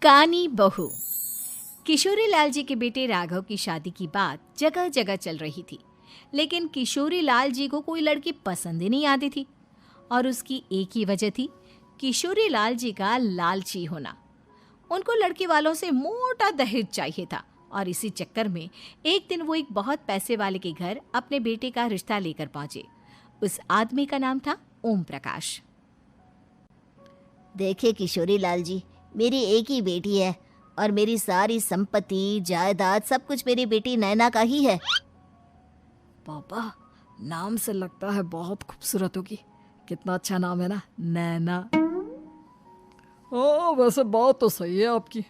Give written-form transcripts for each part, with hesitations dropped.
कानी बहू। किशोरी लाल जी के बेटे राघव की शादी की बात जगह जगह चल रही थी, लेकिन किशोरी लाल जी को कोई लड़की पसंद ही नहीं आती थी। और उसकी एक ही वजह थी, किशोरी लाल जी का लालची होना। उनको लड़की वालों से मोटा दहेज चाहिए था और इसी चक्कर में एक दिन वो एक बहुत पैसे वाले के घर अपने बेटे का रिश्ता लेकर पहुंचे। उस आदमी का नाम था ओम प्रकाश। देखिए किशोरी लाल जी, मेरी एक ही बेटी है और मेरी सारी संपत्ति जायदाद सब कुछ मेरी बेटी नैना का ही है। पापा, नाम से लगता है बहुत खूबसूरत होगी। कितना अच्छा नाम है ना, नैना। ओ वैसे बात तो सही है आपकी।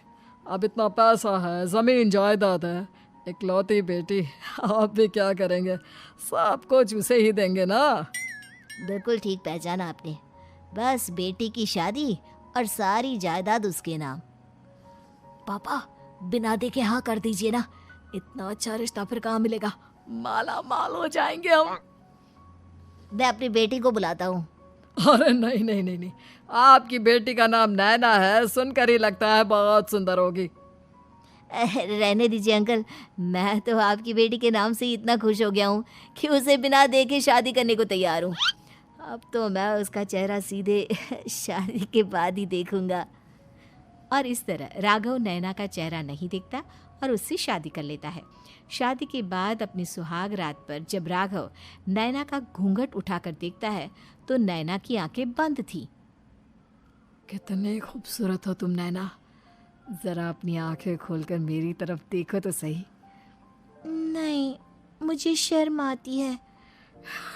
अब इतना पैसा है, जमीन जायदाद है, इकलौती बेटी, आप भी क्या करेंगे? सब कुछ उसे ही देंगे ना। बिल्कुल ठीक पहचाना आपने। बस बेटी की शादी और सारी जायदाद उसके नाम। पापा, बिना देखे हाँ कर दीजिए ना। इतना अच्छा रिश्ता फिर कहाँ मिलेगा? माला माल हो जाएंगे हम। मैं अपनी बेटी को बुलाता हूँ। अरे नहीं नहीं नहीं नहीं, आपकी बेटी का नाम नैना है, सुनकर ही लगता है बहुत सुंदर होगी। रहने दीजिए अंकल, मैं तो आपकी बेटी के नाम से ही इतना खुश हो गया हूँ कि उसे बिना देखे शादी करने को तैयार हूँ। अब तो मैं उसका चेहरा सीधे शादी के बाद ही देखूंगा। और इस तरह राघव नैना का चेहरा नहीं देखता और उससे शादी कर लेता है। शादी के बाद अपनी सुहाग रात पर जब राघव नैना का घूंघट उठाकर देखता है तो नैना की आंखें बंद थी। कितने खूबसूरत हो तुम नैना, जरा अपनी आंखें खोलकर मेरी तरफ देखो तो सही। नहीं, मुझे शर्म आती है।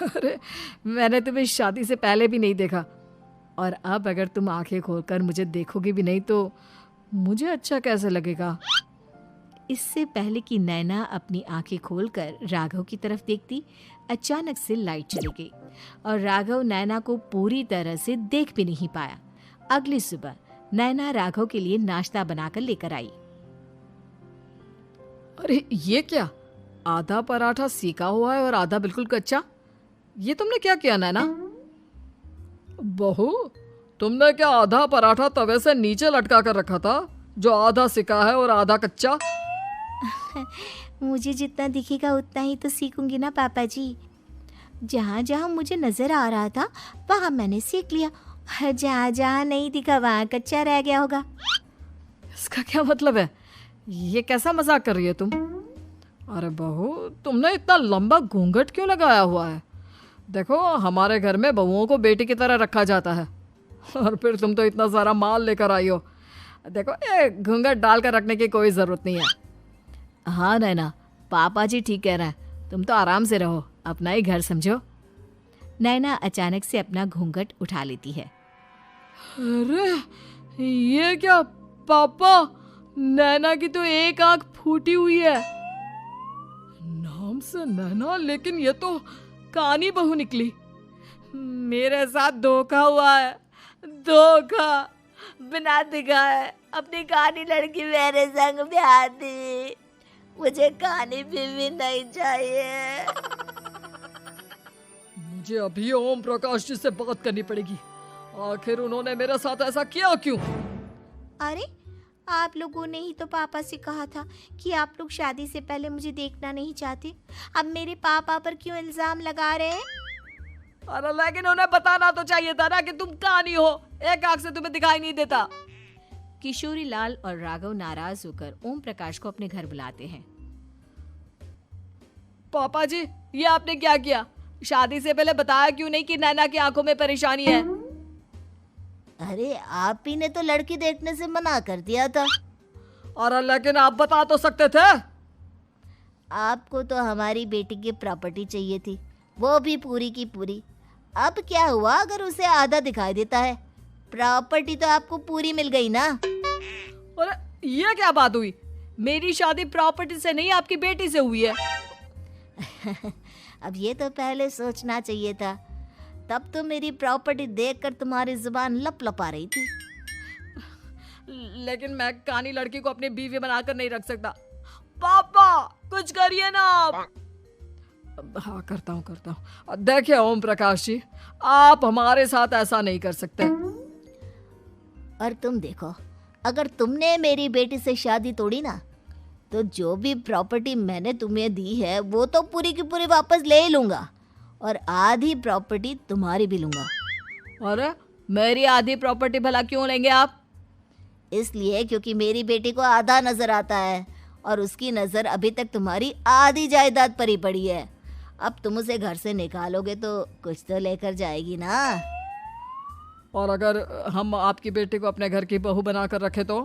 अरे मैंने तुम्हें शादी से पहले भी नहीं देखा, और अब अगर तुम आंखें खोलकर मुझे देखोगे भी नहीं तो मुझे अच्छा कैसे लगेगा? इससे पहले कि नैना अपनी आंखें खोलकर राघव की तरफ देखती, अचानक से लाइट चली गई और राघव नैना को पूरी तरह से देख भी नहीं पाया। अगली सुबह नैना राघव के लिए नाश्ता बनाकर लेकर आई। अरे ये क्या, आधा पराठा सेका हुआ है और आधा बिल्कुल कच्चा। ये तुमने क्या किया नैना? बहू, तुमने क्या आधा पराठा तवे से नीचे लटका कर रखा था, जो आधा सिका है और आधा कच्चा? मुझे जितना दिखेगा उतना ही तो सीखूंगी ना पापा जी। जहाँ जहाँ मुझे नजर आ रहा था वहाँ मैंने सीख लिया, जहाँ जहाँ नहीं दिखा वहाँ कच्चा रह गया होगा। इसका क्या मतलब है? ये कैसा मजाक कर रही है तुम? अरे बहू, तुमने इतना लंबा घूंघट क्यों लगाया हुआ है? देखो, हमारे घर में बहुओं को बेटी की तरह रखा जाता है, और फिर तुम तो इतना सारा माल लेकर आई हो। देखो, ये घूंघट डालकर रखने की कोई ज़रूरत नहीं है। हाँ नैना, पापा जी ठीक कह रहा है, तुम तो आराम से रहो, अपना ही घर समझो। नैना अचानक से अपना घूंघट उठा लेती है। अरे ये क्या पापा, नैना की तो एक आंख फूटी हुई है। नाम से नैना, लेकिन ये तो कानी बहू निकली। मेरे साथ धोखा हुआ है, धोखा। बिना दिखाए अपनी कानी लड़की मेरे संग ब्याह दी। मुझे कानी बीवी नहीं चाहिए। मुझे अभी ओम प्रकाश जी से बात करनी पड़ेगी। आखिर उन्होंने मेरे साथ ऐसा किया क्यों? अरे आप लोगों ने ही तो पापा से कहा था कि आप लोग शादी से पहले मुझे देखना नहीं चाहते। अब मेरे पापा पर क्यों इल्जाम लगा रहे हैं? अरे लेकिन उन्हें बताना तो चाहिए था ना कि तुम कानी हो, एक आंख से तुम्हें दिखाई नहीं देता। किशोरी लाल और राघव नाराज होकर ओम प्रकाश को अपने घर बुलाते हैं। पापा जी, ये आपने क्या किया? शादी से पहले बताया क्यों नहीं कि नैना की आंखों में परेशानी है? अरे आप ही ने तो लड़की देखने से मना कर दिया था। और लेकिन आप बता तो सकते थे। आपको तो हमारी बेटी की प्रॉपर्टी चाहिए थी, वो भी पूरी की पूरी। अब क्या हुआ अगर उसे आधा दिखाई देता है? प्रॉपर्टी तो आपको पूरी मिल गई ना। अरे ये क्या बात हुई? मेरी शादी प्रॉपर्टी से नहीं, आपकी बेटी से हुई है। अब ये तो पहले सोचना चाहिए था, तब तो मेरी प्रॉपर्टी देखकर तुम्हारी जुबान लप लपा रही थी। लेकिन मैं कानी लड़की को अपनी बीवी बनाकर नहीं रख सकता। पापा कुछ करिए ना आप। हाँ करता हूँ। देखिए ओम प्रकाश जी, आप हमारे साथ ऐसा नहीं कर सकते। और तुम देखो, अगर तुमने मेरी बेटी से शादी तोड़ी ना, तो जो भी प्रॉपर्टी मैंने तुम्हें दी है वो तो पूरी की पूरी वापस ले ही लूँगा, और आधी प्रॉपर्टी तुम्हारी भी लूँगा। अरे मेरी आधी प्रॉपर्टी भला क्यों लेंगे आप? इसलिए क्योंकि मेरी बेटी को आधा नजर आता है और उसकी नज़र अभी तक तुम्हारी आधी जायदाद पर ही पड़ी है। अब तुम उसे घर से निकालोगे तो कुछ तो लेकर जाएगी ना। और अगर हम आपकी बेटी को अपने घर की बहू बनाकर रखे तो?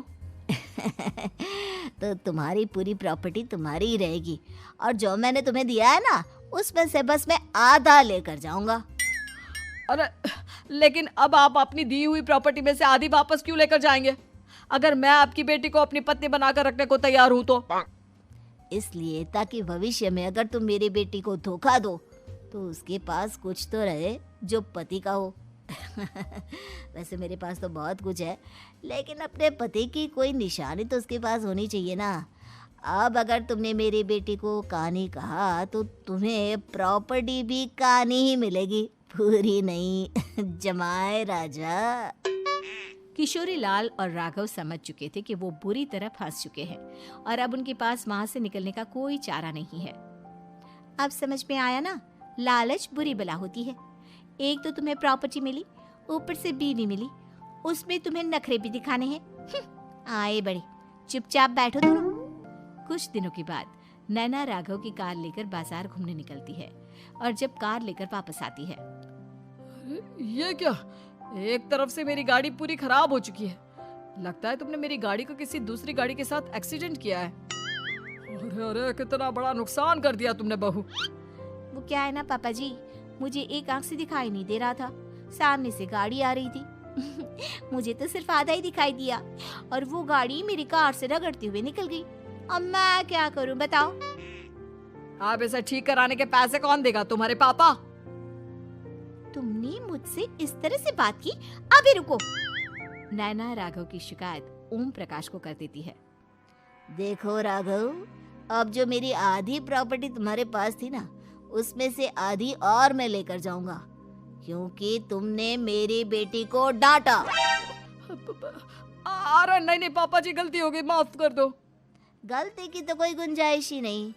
तो तुम्हारी पूरी प्रॉपर्टी तुम्हारी ही रहेगी, और जो मैंने तुम्हें दिया है ना, उसमें से बस मैं आधा लेकर जाऊंगा। अरे लेकिन अब आप अपनी दी हुई प्रॉपर्टी में से आधी वापस क्यों लेकर जाएंगे? अगर मैं आपकी बेटी को अपनी पत्नी बनाकर रखने को तैयार हूं तो? इसलिए ताकि भविष्य में अगर तुम मेरी बेटी को धोखा दो तो उसके पास कुछ तो रहे जो पति का हो। वैसे मेरे पास तो बहुत कुछ है, लेकिन अपने पति की कोई निशानी तो उसके पास होनी चाहिए ना। अब अगर तुमने मेरी बेटी को कानी कहा तो तुम्हें प्रॉपर्टी भी कानी ही मिलेगी, पूरी नहीं। जमाए राजा। किशोरी लाल और राघव समझ चुके थे कि वो बुरी तरह फंस चुके हैं और अब उनके पास वहां से निकलने का कोई चारा नहीं है। अब समझ में आया ना, लालच बुरी बला होती है। एक तो तुम्हें प्रॉपर्टी मिली, ऊपर से बीवी मिली, उसमें तुम्हें नखरे भी दिखाने हैं। आए बड़े, चुपचाप बैठो दोनों। कुछ दिनों के बाद नैना राघव की कार लेकर बाजार घूमने निकलती है और जब कार लेकर वापस आती है, ये क्या? एक तरफ से मेरी गाड़ी पूरी खराब हो चुकी है। लगता है तुमने मेरी गाड़ी को किसी दूसरी गाड़ी के साथ एक्सीडेंट किया है। अरे अरे कितना बड़ा नुकसान कर दिया तुमने बहू। वो क्या है ना पापा जी, मुझे एक आंख से दिखाई नहीं दे रहा था, सामने से गाड़ी आ रही थी। मुझे तो सिर्फ आधा ही दिखाई दिया और वो गाड़ी मेरी कार से रगड़ते हुए निकल गई। अब मैं क्या करूं बताओ? आप इसे ठीक कराने के पैसे कौन देगा? तुम्हारे पापा। तुमने मुझसे इस तरह से बात की? अभी रुको। नैना राघव की शिकायत ओम प्रकाश को कर देती है। देखो राघव, अब जो मेरी आधी प्रॉपर्टी तुम्हारे पास थी ना, उसमें से आधी और मैं लेकर जाऊंगा, क्योंकि तुमने मेरी बेटी को डांटा। अरे नहीं नहीं पापा जी, गलती हो गई, माफ कर दो। गलती की तो कोई गुंजाइश ही नहीं।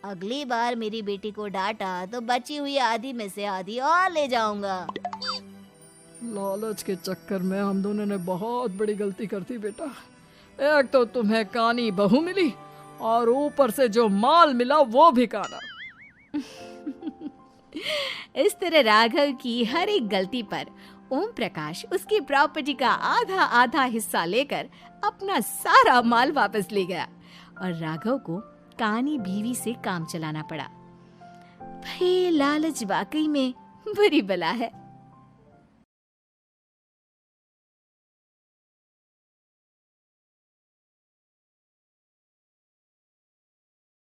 अगली बार मेरी बेटी को डांटा तो बची हुई आधी में से आधी और ले जाऊंगा। लालच के चक्कर में हम दोनों ने बहुत बड़ी गलती कर दी बेटा। एक तो तुम्हें कानी बहू मिली और ऊपर से जो माल मिला वो भी काना। इस तरह राघव की हर एक गलती पर ओम प्रकाश उसकी प्रॉपर्टी का आधा आधा हिस्सा लेकर अपना सारा माल वापस ले गया और राघव को कानी बीवी से काम चलाना पड़ा। भाई लालच वाकई में बुरी बला है।